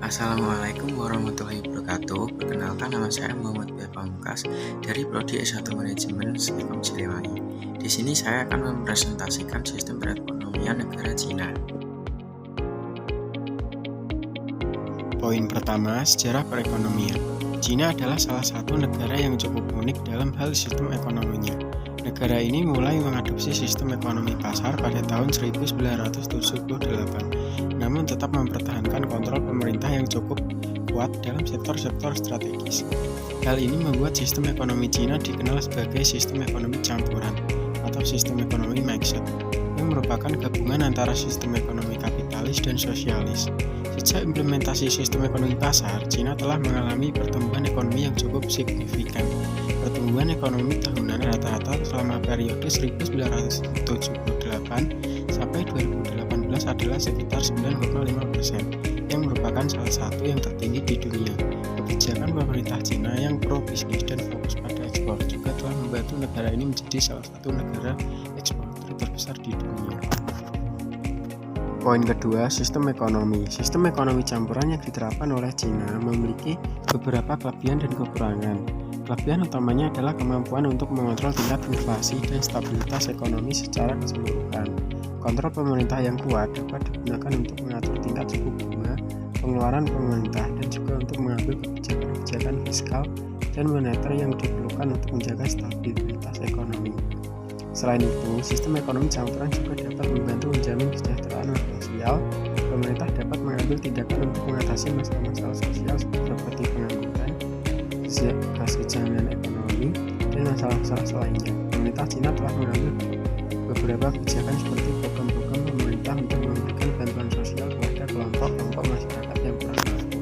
Assalamualaikum warahmatullahi wabarakatuh. Perkenalkan, nama saya Muhammad B. Pamungkas dari Prodi S1 Manajemen Sipkom Siliwangi. Di sini saya akan mempresentasikan sistem perekonomian negara Cina. Poin pertama, sejarah perekonomian. Cina adalah salah satu negara yang cukup unik dalam hal sistem ekonominya. Negara ini mulai mengadopsi sistem ekonomi pasar pada tahun 1978, namun tetap mempertahankan kontrol pemerintah yang cukup kuat dalam sektor-sektor strategis. Hal ini membuat sistem ekonomi Cina dikenal sebagai sistem ekonomi campuran atau sistem ekonomi mixed, yang merupakan gabungan antara sistem ekonomi kapitalis dan sosialis. Sejak implementasi sistem ekonomi pasar, Cina telah mengalami pertumbuhan ekonomi yang cukup signifikan. Pertumbuhan ekonomi tahunan rata-rata selama periode 1978 sampai 2018 adalah sekitar 9,5%, yang merupakan salah satu yang tertinggi di dunia. Kebijakan pemerintah Cina yang pro bisnis dan fokus pada ekspor juga telah membantu negara ini menjadi salah satu negara eksportir terbesar di dunia. Poin kedua, sistem ekonomi. Sistem ekonomi campuran yang diterapkan oleh Cina memiliki beberapa kelebihan dan kekurangan. Kelebihan utamanya adalah kemampuan untuk mengontrol tingkat inflasi dan stabilitas ekonomi secara keseluruhan. Kontrol pemerintah yang kuat dapat digunakan untuk mengatur tingkat suku bunga, pengeluaran pemerintah, dan juga untuk mengambil kebijakan fiskal dan moneter yang diperlukan untuk menjaga stabilitas ekonomi. Selain itu, sistem ekonomi campuran juga dapat membantu menjamin kesejahteraan sosial. Pemerintah dapat mengambil tindakan untuk mengatasi masalah-masalah sosial seperti pengangguran, kesenjangan ekonomi, dan masalah-masalah lainnya. Pemerintah Cina telah mengambil beberapa kebijakan seperti program-program pemerintah untuk memberikan bantuan sosial kepada kelompok-kelompok masyarakat yang kurang mampu.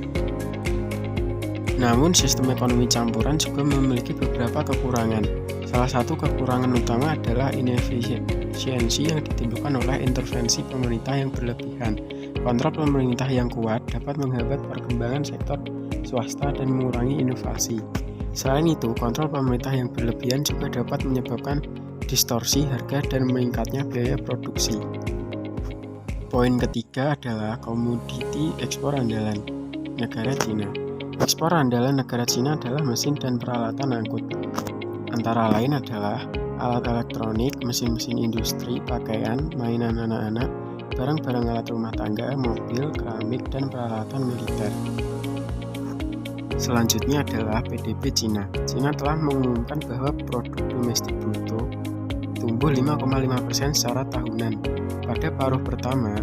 Namun, sistem ekonomi campuran juga memiliki beberapa kekurangan. Salah satu kekurangan utama adalah inefisiensi yang ditimbulkan oleh intervensi pemerintah yang berlebihan. Kontrol pemerintah yang kuat dapat menghambat perkembangan sektor swasta dan mengurangi inovasi. Selain itu, kontrol pemerintah yang berlebihan juga dapat menyebabkan distorsi harga dan meningkatnya biaya produksi. Poin ketiga adalah komoditi ekspor andalan negara Cina. Ekspor andalan negara Cina adalah mesin dan peralatan angkut. Antara lain adalah alat elektronik, mesin-mesin industri, pakaian, mainan anak-anak, barang-barang alat rumah tangga, mobil, keramik, dan peralatan militer. Selanjutnya adalah PDB Cina. Cina telah mengumumkan bahwa produk domestik bruto tumbuh 5,5% secara tahunan. Pada paruh pertama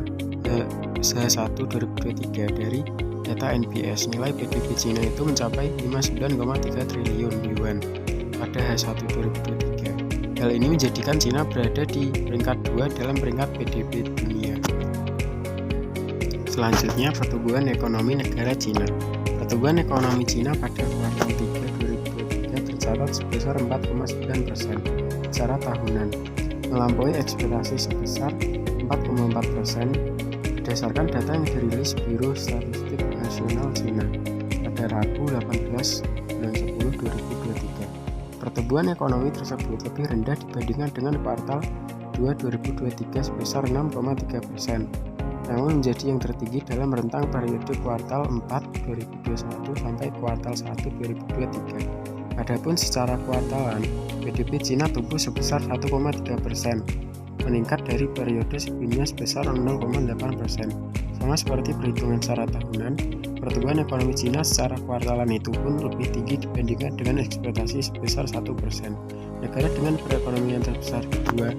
H1 2023 dari data NBS, nilai PDB Cina itu mencapai 59,3 triliun yuan pada H1 2023. Hal ini menjadikan Cina berada di peringkat 2 dalam peringkat PDB dunia. Selanjutnya, pertumbuhan ekonomi negara Cina. Pertumbuhan ekonomi Cina pada kuartal 3 2023 tercatat sebesar 4,9% secara tahunan, melampaui ekspektasi sebesar 4,4% berdasarkan data yang dirilis Biro Statistik Nasional Cina pada Rabu 18 bulan 10 2023. Pertumbuhan ekonomi tersebut lebih rendah dibandingkan dengan kuartal 2 2023 sebesar 6,3%. Namun menjadi yang tertinggi dalam rentang periode kuartal 4 2021 sampai kuartal 1 2023. Adapun secara kuartalan, PDB Cina tumbuh sebesar 1,3%, meningkat dari periode sebelumnya sebesar 0,8%. Sama seperti perhitungan secara tahunan, pertumbuhan ekonomi Cina secara kuartalan itu pun lebih tinggi dibandingkan dengan ekspektasi sebesar 1%. Negara dengan perekonomian terbesar kedua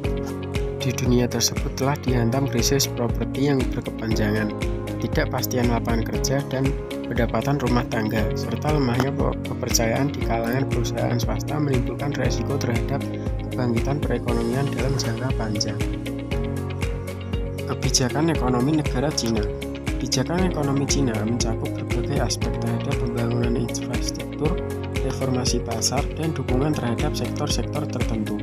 di dunia tersebut telah dihantam krisis properti yang berkepanjangan, ketidakpastian lapangan kerja dan pendapatan rumah tangga, serta lemahnya kepercayaan di kalangan perusahaan swasta menimbulkan resiko terhadap kebangkitan perekonomian dalam jangka panjang. Kebijakan ekonomi negara Cina. Kebijakan ekonomi Cina mencakup berbagai aspek terhadap pembangunan infrastruktur, reformasi pasar, dan dukungan terhadap sektor-sektor tertentu.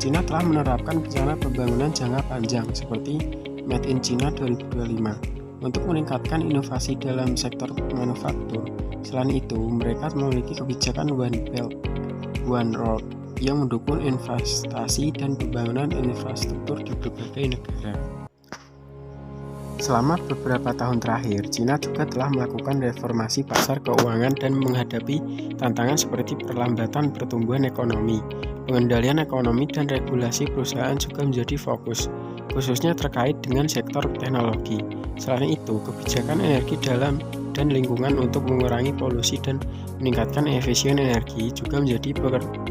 Cina telah menerapkan rencana pembangunan jangka panjang seperti Made in China 2025 untuk meningkatkan inovasi dalam sektor manufaktur. Selain itu, mereka memiliki kebijakan One Belt, One Road yang mendukung investasi dan pembangunan infrastruktur di berbagai negara. Selama beberapa tahun terakhir, Cina juga telah melakukan reformasi pasar keuangan dan menghadapi tantangan seperti perlambatan pertumbuhan ekonomi. Pengendalian ekonomi dan regulasi perusahaan juga menjadi fokus, khususnya terkait dengan sektor teknologi. Selain itu, kebijakan energi dalam dan lingkungan untuk mengurangi polusi dan meningkatkan efisien energi juga menjadi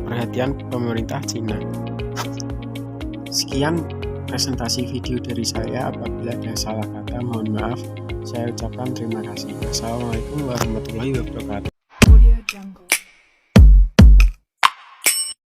perhatian pemerintah Cina. Sekian presentasi video dari saya. Apabila ada salah kata, mohon maaf. Saya ucapkan terima kasih. Wassalamualaikum warahmatullahi wabarakatuh.